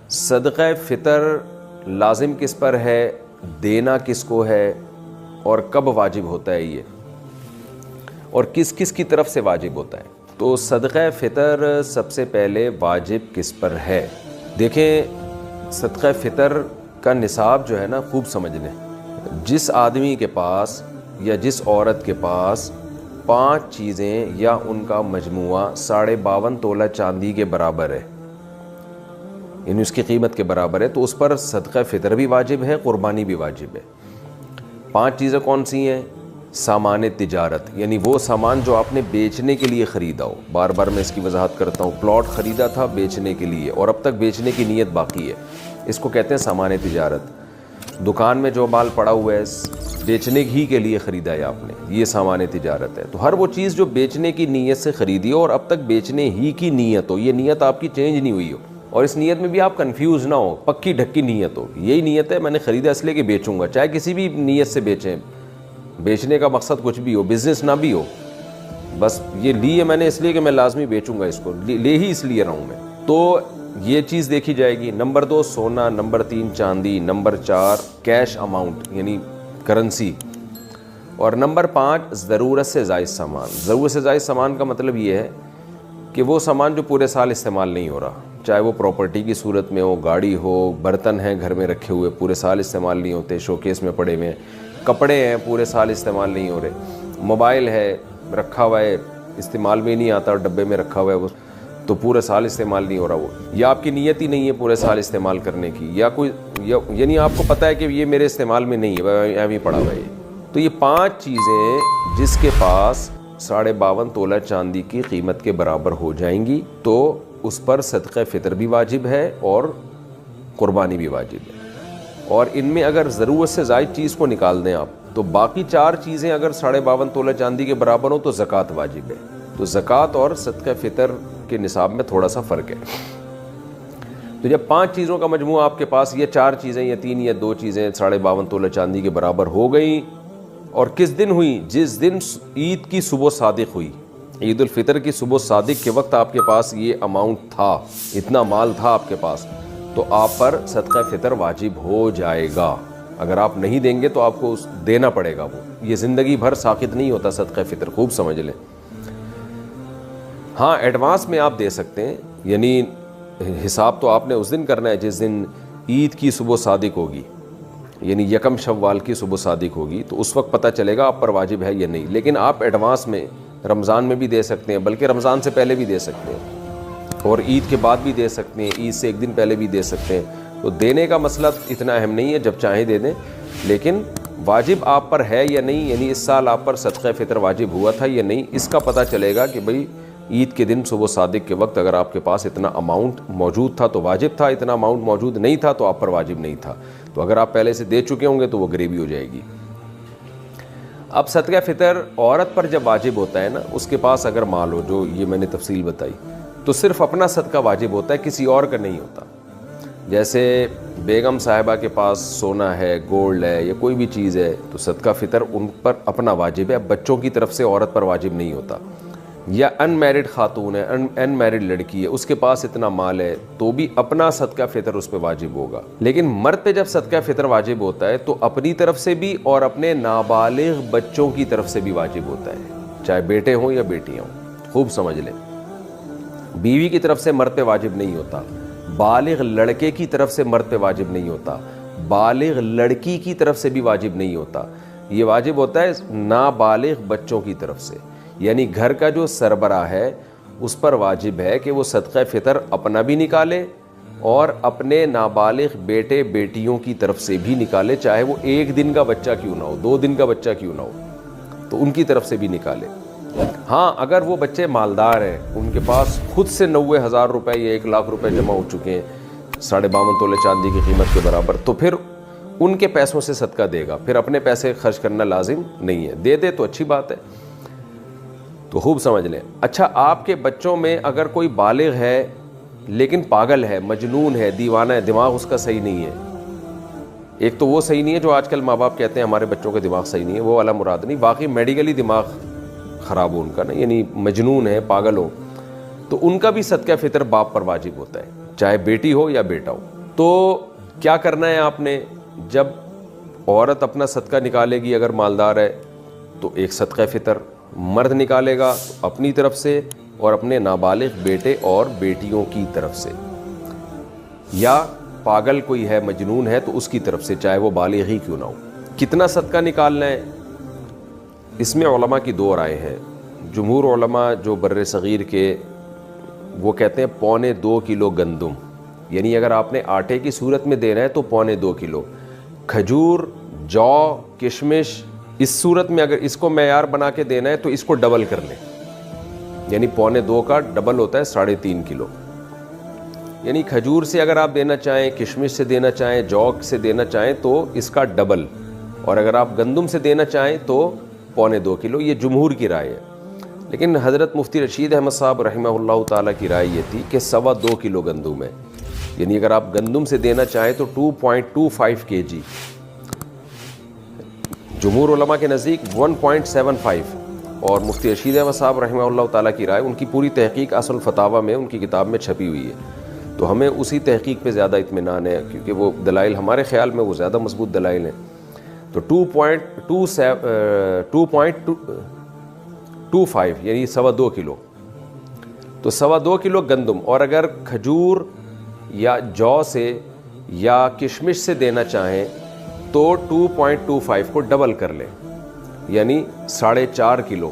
صدقہ فطر لازم کس پر ہے، دینا کس کو ہے، اور کب واجب ہوتا ہے یہ، اور کس کس کی طرف سے واجب ہوتا ہے؟ تو صدقہ فطر سب سے پہلے واجب کس پر ہے؟ دیکھیں، صدقہ فطر کا نصاب جو ہے نا، خوب سمجھ لیں، جس آدمی کے پاس یا جس عورت کے پاس 5 چیزیں یا ان کا مجموعہ 52.5 تولہ چاندی کے برابر ہے، یعنی اس کی قیمت کے برابر ہے، تو اس پر صدقہ فطر بھی واجب ہے، قربانی بھی واجب ہے۔ 5 چیزیں کون سی ہیں؟ سامان تجارت، یعنی وہ سامان جو آپ نے بیچنے کے لیے خریدا ہو۔ بار بار میں اس کی وضاحت کرتا ہوں، پلاٹ خریدا تھا بیچنے کے لیے اور اب تک بیچنے کی نیت باقی ہے، اس کو کہتے ہیں سامان تجارت۔ دکان میں جو مال پڑا ہوا ہے بیچنے ہی کے لیے خریدا ہے آپ نے، یہ سامان تجارت ہے۔ تو ہر وہ چیز جو بیچنے کی نیت سے خریدی ہو اور اب تک بیچنے ہی کی نیت ہو، یہ نیت آپ کی چینج نہیں ہوئی ہو، اور اس نیت میں بھی آپ کنفیوز نہ ہو، پکی ڈھکی نیت ہو، یہی نیت ہے میں نے خریدا اس لیے کہ بیچوں گا، چاہے کسی بھی نیت سے بیچیں، بیچنے کا مقصد کچھ بھی ہو، بزنس نہ بھی ہو، بس یہ لی ہے میں نے اس لیے کہ میں لازمی بیچوں گا، اس کو لے ہی اس لیے رہا ہوں میں، تو یہ چیز دیکھی جائے گی۔ نمبر 2 سونا، نمبر 3 چاندی، نمبر 4 کیش اماؤنٹ یعنی کرنسی، اور نمبر 5 ضرورت سے زائد سامان۔ ضرورت سے زائد سامان کا مطلب یہ ہے کہ وہ سامان جو پورے سال استعمال نہیں ہو رہا، چاہے وہ پراپرٹی کی صورت میں ہو، گاڑی ہو، برتن ہیں گھر میں رکھے ہوئے پورے سال استعمال نہیں ہوتے، شوکیس میں پڑے ہوئے ہیں، کپڑے ہیں پورے سال استعمال نہیں ہو رہے، موبائل ہے رکھا ہوا ہے استعمال میں نہیں آتا اور ڈبے میں رکھا ہوا ہے وہ تو پورے سال استعمال نہیں ہو رہا، وہ یا آپ کی نیت ہی نہیں ہے پورے سال استعمال کرنے کی، یا کوئی یعنی آپ کو پتہ ہے کہ یہ میرے استعمال میں نہیں ہے، ایویں ہی پڑا ہوا ہے۔ تو یہ 5 چیزیں جس کے پاس 52.5 تولہ چاندی کی قیمت کے برابر ہو جائیں گی تو اس پر صدقہ فطر بھی واجب ہے اور قربانی بھی واجب ہے۔ اور ان میں اگر ضرورت سے زائد چیز کو نکال دیں آپ تو باقی 4 چیزیں اگر 52.5 تولہ چاندی کے برابر ہوں تو زکوٰۃ واجب ہے۔ تو زکوٰۃ اور صدقہ فطر کے نصاب میں تھوڑا سا فرق ہے۔ تو جب 5 چیزوں کا مجموعہ آپ کے پاس، یہ 4 چیزیں یا 3 یا 2 چیزیں 52.5 تولہ چاندی کے برابر ہو گئیں، اور کس دن ہوئی؟ جس دن عید کی صبح صادق ہوئی، عید الفطر کی صبح صادق کے وقت آپ کے پاس یہ اماؤنٹ تھا، اتنا مال تھا آپ کے پاس، تو آپ پر صدقہ فطر واجب ہو جائے گا۔ اگر آپ نہیں دیں گے تو آپ کو دینا پڑے گا، وہ یہ زندگی بھر ساقط نہیں ہوتا صدقہ فطر، خوب سمجھ لیں۔ ہاں ایڈوانس میں آپ دے سکتے ہیں، یعنی حساب تو آپ نے اس دن کرنا ہے جس دن عید کی صبح صادق ہوگی، یعنی 1 شوال کی صبح صادق ہوگی، تو اس وقت پتہ چلے گا آپ پر واجب ہے یا نہیں۔ لیکن آپ ایڈوانس میں رمضان میں بھی دے سکتے ہیں، بلکہ رمضان سے پہلے بھی دے سکتے ہیں، اور عید کے بعد بھی دے سکتے ہیں، عید سے 1 دن پہلے بھی دے سکتے ہیں۔ تو دینے کا مسئلہ اتنا اہم نہیں ہے، جب چاہیں دے دیں، لیکن واجب آپ پر ہے یا نہیں، یعنی اس سال آپ پر صدقہ فطر واجب ہوا تھا یا نہیں، اس کا پتہ چلے گا کہ بھئی عید کے دن صبح صادق کے وقت اگر آپ کے پاس اتنا اماؤنٹ موجود تھا تو واجب تھا، اتنا اماؤنٹ موجود نہیں تھا تو آپ پر واجب نہیں تھا۔ تو اگر آپ پہلے سے دے چکے ہوں گے تو وہ گریوی ہو جائے گی۔ اب صدقہ فطر عورت پر جب واجب ہوتا ہے نا، اس کے پاس اگر مال ہو، جو یہ میں نے تفصیل بتائی، تو صرف اپنا صدقہ واجب ہوتا ہے، کسی اور کا نہیں ہوتا۔ جیسے بیگم صاحبہ کے پاس سونا ہے، گولڈ ہے یا کوئی بھی چیز ہے تو صدقہ فطر ان پر اپنا واجب ہے، بچوں کی طرف سے عورت پر واجب نہیں ہوتا۔ یا ان میرڈ خاتون ہے، ان میرڈ لڑکی ہے، اس کے پاس اتنا مال ہے تو بھی اپنا صدقہ فطر اس پہ واجب ہوگا۔ لیکن مرد پہ جب صدقہ فطر واجب ہوتا ہے تو اپنی طرف سے بھی اور اپنے نابالغ بچوں کی طرف سے بھی واجب ہوتا ہے، چاہے بیٹے ہوں یا بیٹیاں ہوں، خوب سمجھ لیں۔ بیوی کی طرف سے مرد پہ واجب نہیں ہوتا، بالغ لڑکے کی طرف سے مرد پہ واجب نہیں ہوتا، بالغ لڑکی کی طرف سے بھی واجب نہیں ہوتا، یہ واجب ہوتا ہے نابالغ بچوں کی طرف سے۔ یعنی گھر کا جو سربراہ ہے اس پر واجب ہے کہ وہ صدقہ فطر اپنا بھی نکالے اور اپنے نابالغ بیٹے بیٹیوں کی طرف سے بھی نکالے، چاہے وہ 1 دن کا بچہ کیوں نہ ہو، 2 دن کا بچہ کیوں نہ ہو، تو ان کی طرف سے بھی نکالے۔ ہاں اگر وہ بچے مالدار ہیں، ان کے پاس خود سے 90,000 روپے یا 1,00,000 روپے جمع ہو چکے ہیں 52.5 تولے چاندی کی قیمت کے برابر، تو پھر ان کے پیسوں سے صدقہ دے گا، پھر اپنے پیسے خرچ کرنا لازم نہیں ہے، دے دے تو اچھی بات ہے۔ تو خوب سمجھ لیں۔ اچھا، آپ کے بچوں میں اگر کوئی بالغ ہے لیکن پاگل ہے، مجنون ہے، دیوانہ ہے، دماغ اس کا صحیح نہیں ہے، ایک تو وہ صحیح نہیں ہے جو آج کل ماں باپ کہتے ہیں ہمارے بچوں کا دماغ صحیح نہیں ہے، وہ والا مراد نہیں، واقعی میڈیکلی دماغ خراب ہو ان کا نا، یعنی مجنون ہے، پاگل ہو، تو ان کا بھی صدقہ فطر باپ پر واجب ہوتا ہے، چاہے بیٹی ہو یا بیٹا ہو۔ تو کیا کرنا ہے آپ نے؟ جب عورت اپنا صدقہ نکالے گی اگر مالدار ہے تو ایک صدقہ فطر، مرد نکالے گا اپنی طرف سے اور اپنے نابالغ بیٹے اور بیٹیوں کی طرف سے، یا پاگل کوئی ہے مجنون ہے تو اس کی طرف سے، چاہے وہ بالغ ہی کیوں نہ ہو۔ کتنا صدقہ نکالنا ہے؟ اس میں علماء کی دو رائے ہیں۔ جمہور علماء جو بر صغیر کے، وہ کہتے ہیں 1.25 کلو گندم، یعنی اگر آپ نے آٹے کی صورت میں دینا ہے تو 1.25 کلو۔ کھجور، جو، کشمش، اس صورت میں اگر اس کو معیار بنا کے دینا ہے تو اس کو ڈبل کر لیں، یعنی 1.25 کا ڈبل ہوتا ہے 3.5 کلو۔ یعنی کھجور سے اگر آپ دینا چاہیں، کشمش سے دینا چاہیں، جو سے دینا چاہیں تو اس کا ڈبل، اور اگر آپ گندم سے دینا چاہیں تو 1.25 کلو۔ یہ جمہور کی رائے ہے، لیکن حضرت مفتی رشید احمد صاحب رحمہ اللہ تعالیٰ کی رائے یہ تھی کہ 2.25 کلو گندم ہے، یعنی اگر آپ گندم سے دینا چاہیں تو 2.25 kg، جمہور علماء کے نزدیک 1.75، اور مفتی رشید احمد صاحب رحمہ اللہ تعالیٰ کی رائے، ان کی پوری تحقیق اصل فتاویٰ میں ان کی کتاب میں چھپی ہوئی ہے، تو ہمیں اسی تحقیق پہ زیادہ اطمینان ہے، کیونکہ وہ دلائل ہمارے خیال میں وہ زیادہ مضبوط دلائل ہیں۔ تو 2.25 یعنی 2.25 کلو، تو 2.25 کلو گندم، اور اگر کھجور یا جو سے یا کشمش سے دینا چاہیں تو 2.25 کو ڈبل کر لیں، یعنی 4.5 کلو۔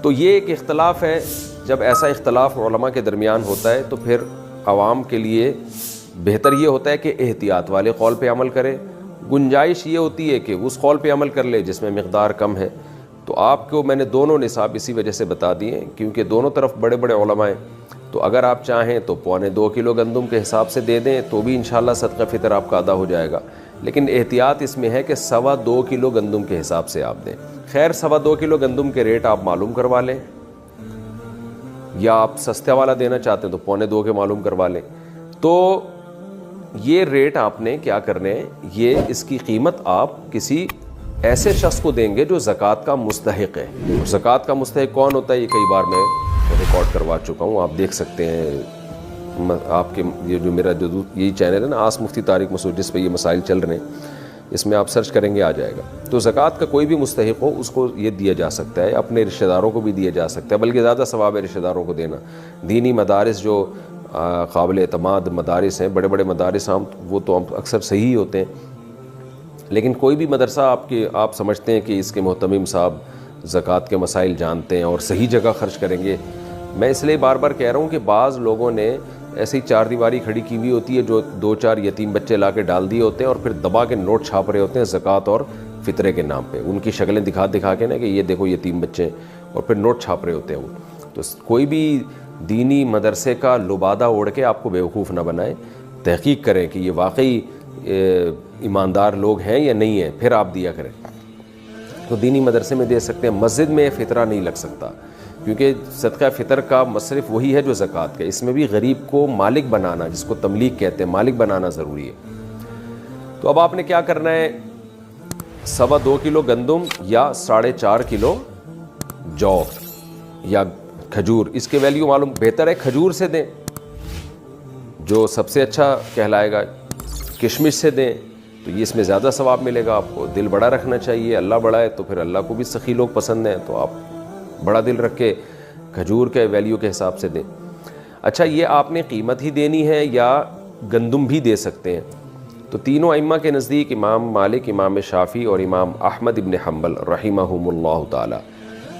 تو یہ ایک اختلاف ہے، جب ایسا اختلاف علماء کے درمیان ہوتا ہے تو پھر عوام کے لیے بہتر یہ ہوتا ہے کہ احتیاط والے قول پہ عمل کرے، گنجائش یہ ہوتی ہے کہ اس قول پہ عمل کر لے جس میں مقدار کم ہے۔ تو آپ کو میں نے دونوں نصاب اسی وجہ سے بتا دیے کیونکہ دونوں طرف بڑے بڑے علماء ہیں، تو اگر آپ چاہیں تو 2.25 کلو گندم کے حساب سے دے دیں تو بھی انشاءاللہ صدقہ فطر آپ کا ادا ہو جائے گا، لیکن احتیاط اس میں ہے کہ 2.25 کلو گندم کے حساب سے آپ دیں۔ خیر 2.25 کلو گندم کے ریٹ آپ معلوم کروا لیں، یا آپ سستے والا دینا چاہتے ہیں تو 2.25 کے معلوم کروا لیں۔ تو یہ ریٹ آپ نے کیا کرنے ہیں، یہ اس کی قیمت آپ کسی ایسے شخص کو دیں گے جو زکوٰۃ کا مستحق ہے۔ زکوٰۃ کا مستحق کون ہوتا ہے، یہ کئی بار میں ریکارڈ کروا چکا ہوں، آپ دیکھ سکتے ہیں، آپ کے یہ جو میرا جو یہی چینل ہے نا آس مفتی طارق مسعود، جس پہ یہ مسائل چل رہے ہیں، اس میں آپ سرچ کریں گے آ جائے گا۔ تو زکوٰۃ کا کوئی بھی مستحق ہو اس کو یہ دیا جا سکتا ہے، اپنے رشتہ داروں کو بھی دیا جا سکتا ہے، بلکہ زیادہ ثواب ہے رشتہ داروں کو دینا۔ دینی مدارس جو قابل اعتماد مدارس ہیں، بڑے بڑے مدارس ہم وہ تو اکثر صحیح ہوتے ہیں، لیکن کوئی بھی مدرسہ آپ سمجھتے ہیں کہ اس کے محتمم صاحب زکوٰۃ کے مسائل جانتے ہیں اور صحیح جگہ خرچ کریں گے، میں اس لیے بار بار کہہ رہا ہوں کہ بعض لوگوں نے ایسی 4 دیواری کھڑی کی ہوئی ہوتی ہے جو 2-4 یتیم بچے لا کے ڈال دیے ہوتے ہیں اور پھر دبا کے نوٹ چھاپ رہے ہوتے ہیں زکوٰۃ اور فطرے کے نام پہ، ان کی شکلیں دکھا کے نا کہ یہ دیکھو یتیم بچے، اور پھر نوٹ چھاپ رہے ہوتے ہیں وہ۔ تو کوئی بھی دینی مدرسے کا لبادہ اوڑھ کے آپ کو بیوقوف نہ بنائے، تحقیق کریں کہ یہ واقعی ایماندار لوگ ہیں یا نہیں ہیں، پھر آپ دیا کریں۔ تو دینی مدرسے میں دے سکتے ہیں، مسجد میں فطرہ نہیں لگ سکتا، کیونکہ صدقہ فطر کا مصرف وہی ہے جو زکوٰۃ کا، اس میں بھی غریب کو مالک بنانا، جس کو تملیک کہتے ہیں، مالک بنانا ضروری ہے۔ تو اب آپ نے کیا کرنا ہے، 2.25 کلو گندم یا 4.5 کلو جو یا کھجور، اس کے ویلیو معلوم، بہتر ہے کھجور سے دیں جو سب سے اچھا کہلائے گا، کشمش سے دیں تو یہ اس میں زیادہ ثواب ملے گا آپ کو۔ دل بڑا رکھنا چاہیے، اللہ بڑا ہے تو پھر اللہ کو بھی سخی لوگ پسند ہیں، تو آپ بڑا دل رکھ کے کھجور کے ویلیو کے حساب سے دیں۔ اچھا، یہ آپ نے قیمت ہی دینی ہے یا گندم بھی دے سکتے ہیں؟ تو تینوں ائمہ کے نزدیک، امام مالک، امام شافعی اور امام احمد ابن حنبل رحمہم اللہ تعالی،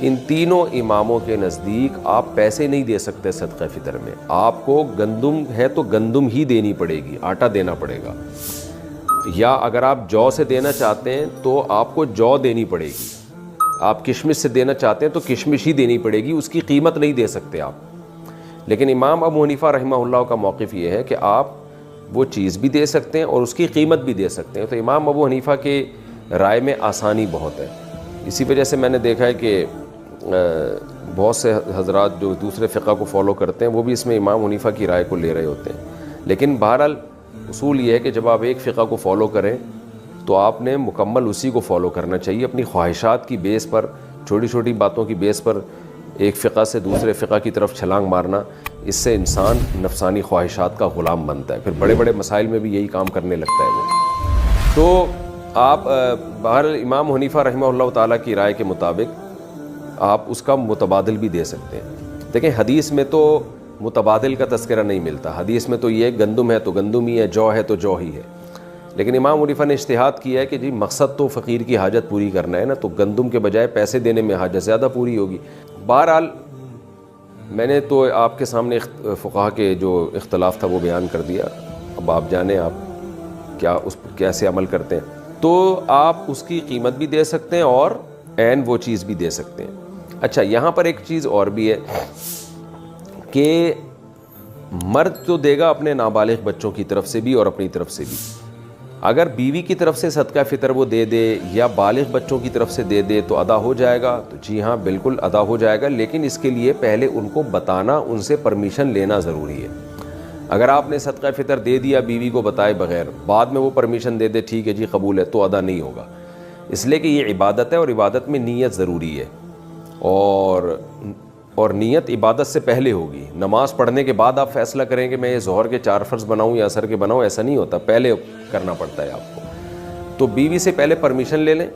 ان تینوں اماموں کے نزدیک آپ پیسے نہیں دے سکتے صدقہ فطر میں، آپ کو گندم ہے تو گندم ہی دینی پڑے گی، آٹا دینا پڑے گا، یا اگر آپ جو سے دینا چاہتے ہیں تو آپ کو جو دینی پڑے گی، آپ کشمش سے دینا چاہتے ہیں تو کشمش ہی دینی پڑے گی، اس کی قیمت نہیں دے سکتے آپ۔ لیکن امام ابو حنیفہ رحمہ اللہ کا موقف یہ ہے کہ آپ وہ چیز بھی دے سکتے ہیں اور اس کی قیمت بھی دے سکتے ہیں۔ تو امام ابو حنیفہ کے رائے میں آسانی بہت ہے، اسی وجہ سے میں نے دیکھا ہے کہ بہت سے حضرات جو دوسرے فقہ کو فالو کرتے ہیں وہ بھی اس میں امام حنیفہ کی رائے کو لے رہے ہوتے ہیں، لیکن بہرحال اصول یہ ہے کہ جب آپ ایک فقہ کو فالو کریں تو آپ نے مکمل اسی کو فالو کرنا چاہیے، اپنی خواہشات کی بیس پر، چھوٹی چھوٹی باتوں کی بیس پر ایک فقہ سے دوسرے فقہ کی طرف چھلانگ مارنا، اس سے انسان نفسانی خواہشات کا غلام بنتا ہے، پھر بڑے بڑے مسائل میں بھی یہی کام کرنے لگتا ہے وہ۔ تو آپ بہرحال امام حنیفہ رحمہ اللہ تعالیٰ کی رائے کے مطابق آپ اس کا متبادل بھی دے سکتے ہیں۔ دیکھیں حدیث میں تو متبادل کا تذکرہ نہیں ملتا، حدیث میں تو یہ گندم ہے تو گندم ہی ہے، جو ہے تو جو ہی ہے، لیکن امام حنیفہ نے اجتہاد کیا ہے کہ جی مقصد تو فقیر کی حاجت پوری کرنا ہے نا، تو گندم کے بجائے پیسے دینے میں حاجت زیادہ پوری ہوگی۔ بہرحال میں نے تو آپ کے سامنے فقہا کے جو اختلاف تھا وہ بیان کر دیا، اب آپ جانیں آپ کیا اس پر کیسے عمل کرتے ہیں۔ تو آپ اس کی قیمت بھی دے سکتے ہیں اور عین وہ چیز بھی دے سکتے ہیں۔ اچھا یہاں پر ایک چیز اور بھی ہے کہ مرد تو دے گا اپنے نابالغ بچوں کی طرف سے بھی اور اپنی طرف سے بھی، اگر بیوی کی طرف سے صدقہ فطر وہ دے دے یا بالغ بچوں کی طرف سے دے دے تو ادا ہو جائے گا؟ تو جی ہاں بالکل ادا ہو جائے گا، لیکن اس کے لیے پہلے ان کو بتانا، ان سے پرمیشن لینا ضروری ہے۔ اگر آپ نے صدقہ فطر دے دیا بیوی کو بتائے بغیر، بعد میں وہ پرمیشن دے دے ٹھیک ہے جی قبول ہے، تو ادا نہیں ہوگا، اس لیے کہ یہ عبادت ہے اور عبادت میں نیت ضروری ہے، اور نیت عبادت سے پہلے ہوگی۔ نماز پڑھنے کے بعد آپ فیصلہ کریں کہ میں یہ ظہر کے 4 فرض بناؤں یا عصر کے بناؤں، ایسا نہیں ہوتا، پہلے کرنا پڑتا ہے آپ کو۔ تو بیوی سے پہلے پرمیشن لے لیں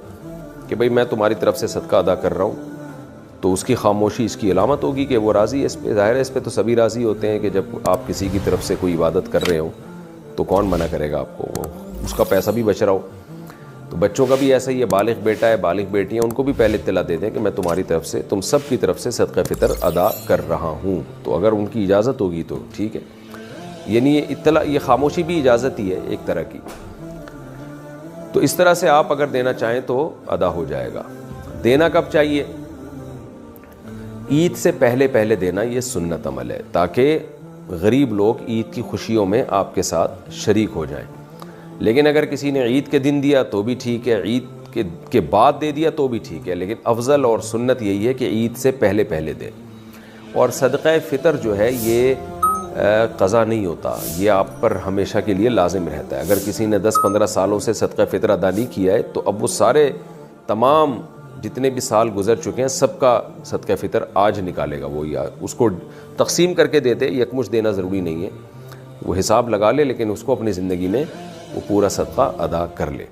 کہ بھئی میں تمہاری طرف سے صدقہ ادا کر رہا ہوں، تو اس کی خاموشی اس کی علامت ہوگی کہ وہ راضی ہے اس پہ۔ ظاہر ہے اس پہ تو سبھی راضی ہوتے ہیں کہ جب آپ کسی کی طرف سے کوئی عبادت کر رہے ہو تو کون منع کرے گا آپ کو، اس کا پیسہ بھی بچ رہا ہو۔ تو بچوں کا بھی ایسا ہی ہے، بالغ بیٹا ہے بالغ بیٹی ہیں، ان کو بھی پہلے اطلاع دے دیں کہ میں تمہاری طرف سے، تم سب کی طرف سے صدقہ فطر ادا کر رہا ہوں، تو اگر ان کی اجازت ہوگی تو ٹھیک ہے، یعنی یہ اطلاع، یہ خاموشی بھی اجازت ہی ہے ایک طرح کی۔ تو اس طرح سے آپ اگر دینا چاہیں تو ادا ہو جائے گا۔ دینا کب چاہیے؟ عید سے پہلے پہلے دینا، یہ سنت عمل ہے، تاکہ غریب لوگ عید کی خوشیوں میں آپ کے ساتھ شریک ہو جائیں۔ لیکن اگر کسی نے عید کے دن دیا تو بھی ٹھیک ہے، عید کے بعد دے دیا تو بھی ٹھیک ہے، لیکن افضل اور سنت یہی ہے کہ عید سے پہلے پہلے دے۔ اور صدقہ فطر جو ہے یہ قضا نہیں ہوتا، یہ آپ پر ہمیشہ کے لیے لازم رہتا ہے۔ اگر کسی نے 10-15 سالوں سے صدقہ فطر ادا نہیں کیا ہے تو اب وہ سارے تمام جتنے بھی سال گزر چکے ہیں سب کا صدقہ فطر آج نکالے گا وہ، یا اس کو تقسیم کر کے دیتے، یکمشت دینا ضروری نہیں ہے، وہ حساب لگا لے لیکن اس کو اپنی زندگی میں وہ پورا صدقہ ادا کر لے۔